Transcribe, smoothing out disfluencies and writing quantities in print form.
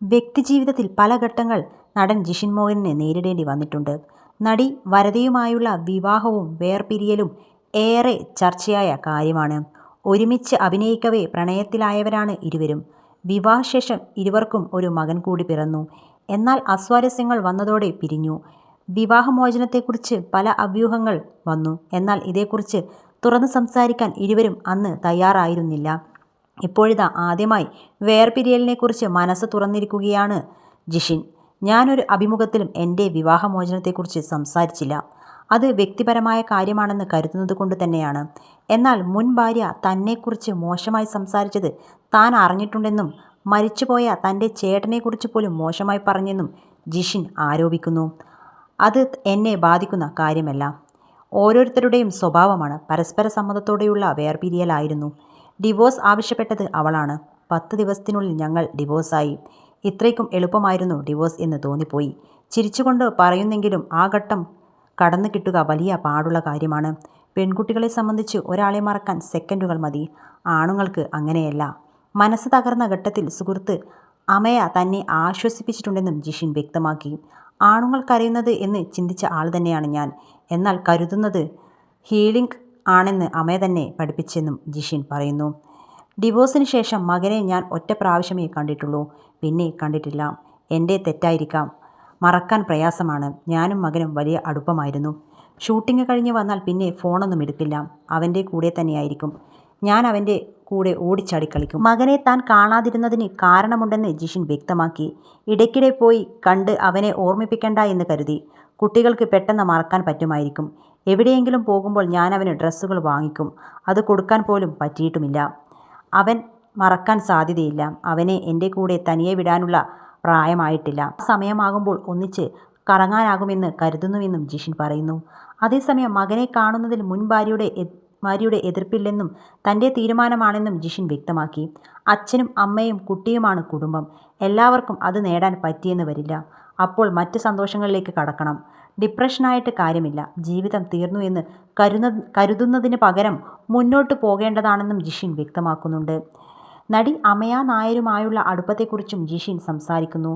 വ്യക്തിജീവിതത്തിൽ പല ഘട്ടങ്ങൾ നടൻ ജിഷിൻ മോഹനന് നേരിടേണ്ടി വന്നിട്ടുണ്ട്. നടി വരദയുമായുള്ള വിവാഹവും വേർപിരിയലും ഏറെ ചർച്ചയായ കാര്യമാണ്. ഒരുമിച്ച് അഭിനയിക്കവേ പ്രണയത്തിലായവരാണ് ഇരുവരും. വിവാഹശേഷം ഇരുവർക്കും ഒരു മകൻ കൂടി പിറന്നു. എന്നാൽ അസ്വാരസ്യങ്ങൾ വന്നതോടെ പിരിഞ്ഞു. വിവാഹമോചനത്തെക്കുറിച്ച് പല അഭ്യൂഹങ്ങൾ വന്നു. എന്നാൽ ഇതേക്കുറിച്ച് തുറന്നു സംസാരിക്കാൻ ഇരുവരും അന്ന് തയ്യാറായിരുന്നില്ല. ഇപ്പോഴിതാ ആദ്യമായി വേർപിരിയലിനെക്കുറിച്ച് മനസ്സ് തുറന്നിരിക്കുകയാണ് ജിഷിൻ. ഞാനൊരു അഭിമുഖത്തിലും എൻ്റെ വിവാഹമോചനത്തെക്കുറിച്ച് സംസാരിച്ചില്ല. അത് വ്യക്തിപരമായ കാര്യമാണെന്ന് കരുതുന്നത് കൊണ്ട് തന്നെയാണ്. എന്നാൽ മുൻ ഭാര്യ തന്നെക്കുറിച്ച് മോശമായി സംസാരിച്ചത് താൻ അറിഞ്ഞിട്ടുണ്ടെന്നും മരിച്ചുപോയ തൻ്റെ ചേട്ടനെക്കുറിച്ച് പോലും മോശമായി പറഞ്ഞെന്നും ജിഷിൻ ആരോപിക്കുന്നു. അത് എന്നെ ബാധിക്കുന്ന കാര്യമല്ല. ഓരോരുത്തരുടെയും സ്വഭാവമാണ്. പരസ്പര സമ്മതത്തോടെയുള്ള വേർപിരിയലായിരുന്നു. ഡിവോഴ്സ് ആവശ്യപ്പെട്ടത് അവളാണ്. 10 ദിവസത്തിനുള്ളിൽ ഞങ്ങൾ ഡിവോഴ്സായി. ഇത്രയ്ക്കും എളുപ്പമായിരുന്നു ഡിവോഴ്സ് എന്ന് തോന്നിപ്പോയി. ചിരിച്ചുകൊണ്ട് പറയുന്നെങ്കിലും ആ ഘട്ടം കടന്നു കിട്ടുക വലിയ പാടുള്ള കാര്യമാണ്. പെൺകുട്ടികളെ സംബന്ധിച്ച് ഒരാളെ മറക്കാൻ സെക്കൻഡുകൾ മതി. ആണുങ്ങൾക്ക് അങ്ങനെയല്ല. മനസ്സ് തകർന്ന ഘട്ടത്തിൽ സുഹൃത്ത് അമയ തന്നെ ആശ്വസിപ്പിച്ചിട്ടുണ്ടെന്നും ജിഷിൻ വ്യക്തമാക്കി. ആണുങ്ങൾ കരയുന്നത് എന്ന് ചിന്തിച്ച ആൾ തന്നെയാണ് ഞാൻ. എന്നാൽ കരുതുന്നത് ഹീലിംഗ് ആണെന്ന് അമയ തന്നെ പഠിപ്പിച്ചെന്നും ജിഷിൻ പറയുന്നു. ഡിവോഴ്സിന് ശേഷം മകനെ ഞാൻ ഒറ്റ പ്രാവശ്യമേ കണ്ടിട്ടുള്ളൂ. പിന്നെ കണ്ടിട്ടില്ല. എൻ്റെ തെറ്റായിരിക്കാം. മറക്കാൻ പ്രയാസമാണ്. ഞാനും മകനും വലിയ അടുപ്പമായിരുന്നു. ഷൂട്ടിംഗ് കഴിഞ്ഞ് വന്നാൽ പിന്നെ ഫോണൊന്നും എടുക്കില്ല. അവൻ്റെ കൂടെ തന്നെയായിരിക്കും. ഞാൻ അവൻ്റെ കൂടെ ഓടിച്ചാടി കളിക്കും. മകനെ താൻ കാണാതിരുന്നതിന് കാരണമുണ്ടെന്ന് ജിഷിൻ വ്യക്തമാക്കി. ഇടയ്ക്കിടെ പോയി കണ്ട് അവനെ ഓർമ്മിപ്പിക്കണ്ട എന്ന് കരുതി. കുട്ടികൾക്ക് പെട്ടെന്ന് മറക്കാൻ പറ്റുമായിരിക്കും. എവിടെയെങ്കിലും പോകുമ്പോൾ ഞാനവന് ഡ്രസ്സുകൾ വാങ്ങിക്കും. അത് കൊടുക്കാൻ പോലും പറ്റിയിട്ടുമില്ല. അവൻ മറക്കാൻ സാധ്യതയില്ല. അവനെ എൻ്റെ കൂടെ തനിയെ വിടാനുള്ള പ്രായമായിട്ടില്ല. ആ സമയമാകുമ്പോൾ ഒന്നിച്ച് കറങ്ങാനാകുമെന്ന് കരുതുന്നുവെന്നും ജിഷിൻ പറയുന്നു. അതേസമയം മകനെ കാണുന്നതിൽ മുൻ ഭാര്യയുടെ എതിർപ്പില്ലെന്നും തൻ്റെ തീരുമാനമാണെന്നും ജിഷിൻ വ്യക്തമാക്കി. അച്ഛനും അമ്മയും കുട്ടിയുമാണ് കുടുംബം. എല്ലാവർക്കും അത് നേടാൻ പറ്റിയെന്ന് വരില്ല. അപ്പോൾ മറ്റ് സന്തോഷങ്ങളിലേക്ക് കടക്കണം. ഡിപ്രഷനായിട്ട് കാര്യമില്ല. ജീവിതം തീർന്നു എന്ന് കരുതുന്നതിന് പകരം മുന്നോട്ട് പോകേണ്ടതാണെന്നും ജിഷിൻ വ്യക്തമാക്കുന്നുണ്ട്. നടി അമയ നായരുമായുള്ള അടുപ്പത്തെക്കുറിച്ചും ജിഷിൻ സംസാരിക്കുന്നു.